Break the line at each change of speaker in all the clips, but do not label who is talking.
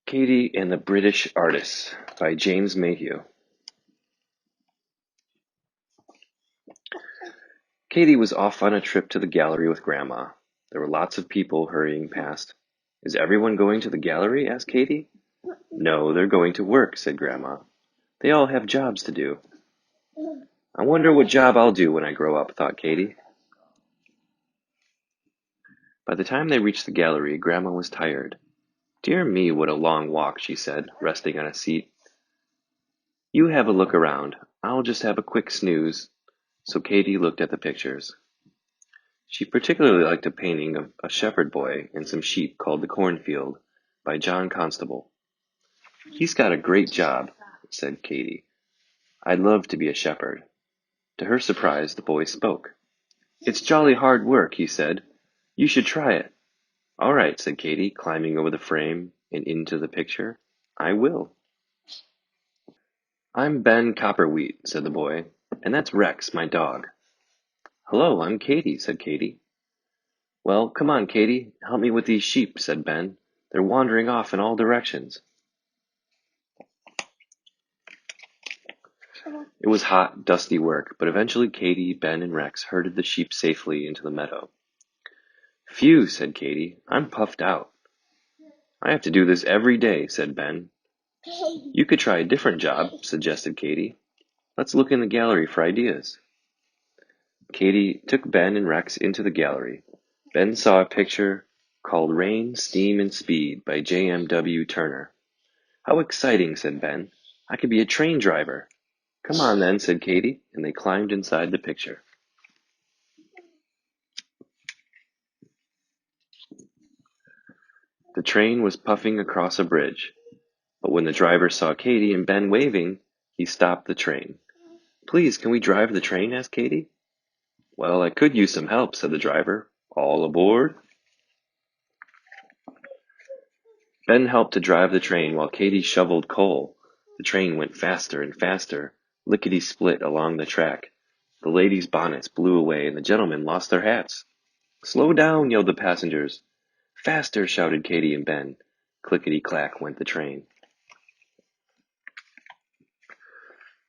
Katie and the British Artist by James Mayhew. Katie was off on a trip to the gallery with Grandma. There were lots of people hurrying past. Is everyone going to the gallery? Asked Katie. No, they're going to work, said Grandma. They all have jobs to do. I wonder what job I'll do when I grow up, thought Katie. By the time they reached the gallery, Grandma was tired. Dear me, what a long walk, she said, resting on a seat. You have a look around. I'll just have a quick snooze. So Katie looked at the pictures. She particularly liked a painting of a shepherd boy and some sheep called The Cornfield by John Constable. He's got a great job, said Katie. I'd love to be a shepherd. To her surprise, the boy spoke. It's jolly hard work, he said. You should try it. All right, said Katie, climbing over the frame and into the picture. I will. I'm Ben Copperwheat, said the boy, and that's Rex, my dog. Hello, I'm Katie, said Katie. Well, come on, Katie, help me with these sheep, said Ben. They're wandering off in all directions. It was hot, dusty work, but eventually Katie, Ben, and Rex herded the sheep safely into the meadow. Phew, said Katie, I'm puffed out. I have to do this every day, said Ben. You could try a different job, suggested Katie. Let's look in the gallery for ideas. Katie took Ben and Rex into the gallery. Ben saw a picture called Rain, Steam, and Speed by J.M.W. Turner. How exciting, said Ben. I could be a train driver. Come on then, said Katie, and they climbed inside the picture. The train was puffing across a bridge, but when the driver saw Katie and Ben waving, he stopped the train. Please, can we drive the train? Asked Katie. Well, I could use some help, said the driver. All aboard? Ben helped to drive the train while Katie shoveled coal. The train went faster and faster, lickety-split along the track. The ladies' bonnets blew away and the gentlemen lost their hats. Slow down, yelled the passengers. Faster, shouted Katie and Ben. Clickety-clack went the train.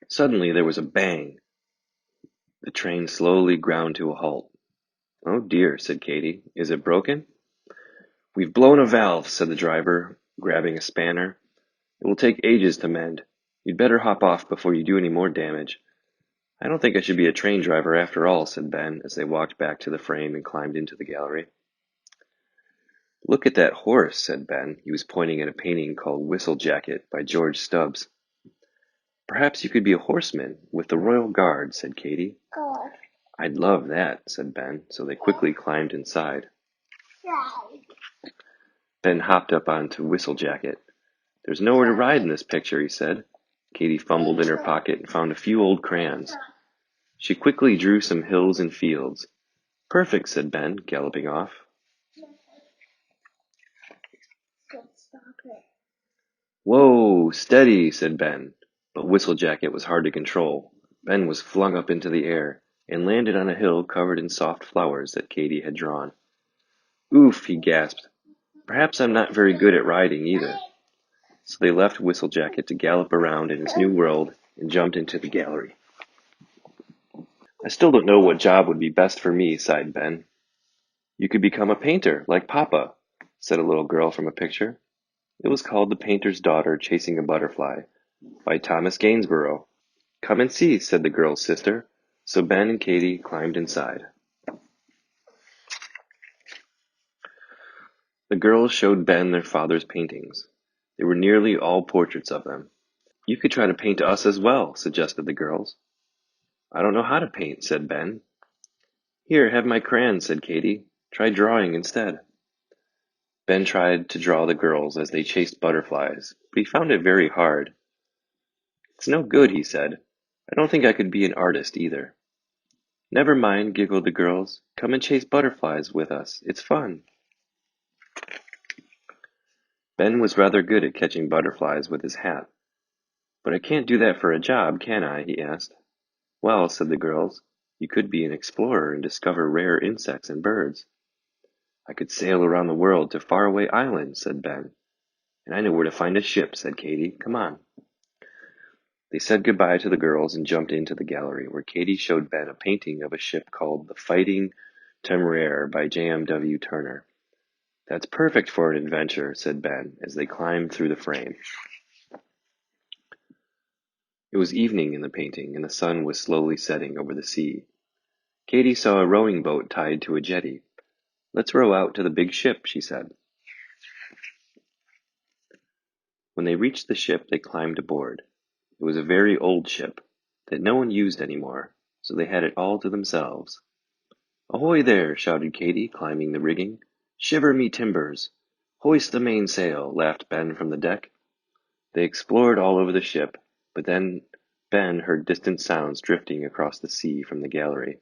Suddenly there was a bang. The train slowly ground to a halt. Oh dear, said Katie. Is it broken? We've blown a valve, said the driver, grabbing a spanner. It will take ages to mend. You'd better hop off before you do any more damage. I don't think I should be a train driver after all, said Ben, as they walked back to the frame and climbed into the gallery. Look at that horse, said Ben. He was pointing at a painting called Whistle Jacket by George Stubbs. Perhaps you could be a horseman with the Royal Guard, said Katie. I'd love that, said Ben, so they quickly climbed inside. Ben hopped up onto Whistle Jacket. There's nowhere to ride in this picture, he said. Katie fumbled in her pocket and found a few old crayons. She quickly drew some hills and fields. Perfect, said Ben, galloping off. Whoa, steady, said Ben. But Whistle Jacket was hard to control. Ben was flung up into the air and landed on a hill covered in soft flowers that Katie had drawn. Oof, he gasped. Perhaps I'm not very good at riding either. So they left Whistle Jacket to gallop around in his new world and jumped into the gallery. I still don't know what job would be best for me, sighed Ben. You could become a painter, like Papa, said a little girl from a picture. It was called The Painter's Daughter Chasing a Butterfly, by Thomas Gainsborough. Come and see, said the girl's sister. So Ben and Katie climbed inside. The girls showed Ben their father's paintings. They were nearly all portraits of them. You could try to paint us as well, suggested the girls. I don't know how to paint, said Ben. Here, have my crayons, said Katie. Try drawing instead. Ben tried to draw the girls as they chased butterflies, but he found it very hard. It's no good, he said. I don't think I could be an artist either. Never mind, giggled the girls. Come and chase butterflies with us. It's fun. Ben was rather good at catching butterflies with his hat. But I can't do that for a job, can I? He asked. Well, said the girls, you could be an explorer and discover rare insects and birds. I could sail around the world to faraway islands, said Ben. And I know where to find a ship, said Katy. Come on. They said goodbye to the girls and jumped into the gallery, where Katy showed Ben a painting of a ship called the Fighting Temeraire by J.M.W. Turner. That's perfect for an adventure, said Ben, as they climbed through the frame. It was evening in the painting, and the sun was slowly setting over the sea. Katy saw a rowing boat tied to a jetty. Let's row out to the big ship, she said. When they reached the ship, they climbed aboard. It was a very old ship that no one used anymore, so they had it all to themselves. Ahoy there, shouted Katy, climbing the rigging. Shiver me timbers! Hoist the mainsail, laughed Ben from the deck. They explored all over the ship, but then Ben heard distant sounds drifting across the sea from the gallery.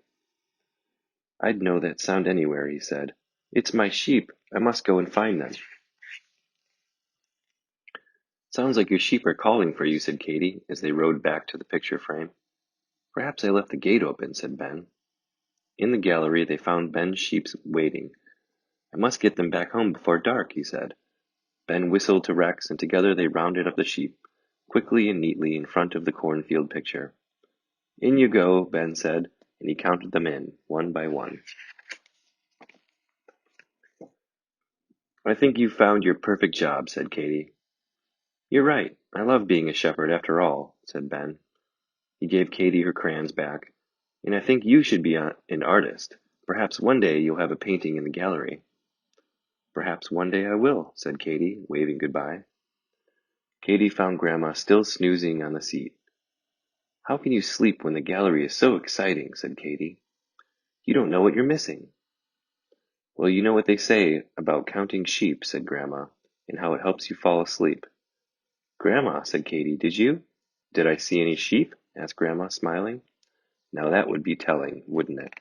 I'd know that sound anywhere, he said. It's my sheep. I must go and find them. Sounds like your sheep are calling for you, said Katy, as they rowed back to the picture frame. Perhaps I left the gate open, said Ben. In the gallery, they found Ben's sheep waiting. I must get them back home before dark, he said. Ben whistled to Rex, and together they rounded up the sheep, quickly and neatly in front of the cornfield picture. In you go, Ben said, and he counted them in, one by one. I think you've found your perfect job, said Katy. You're right. I love being a shepherd after all, said Ben. He gave Katy her crayons back. And I think you should be an artist. Perhaps one day you'll have a painting in the gallery. Perhaps one day I will, said Katy, waving goodbye. Katy found Grandma still snoozing on the seat. How can you sleep when the gallery is so exciting, said Katy. You don't know what you're missing. Well, you know what they say about counting sheep, said Grandma, and how it helps you fall asleep. Grandma, said Katy, did you? Did I see any sheep? Asked Grandma, smiling. Now that would be telling, wouldn't it?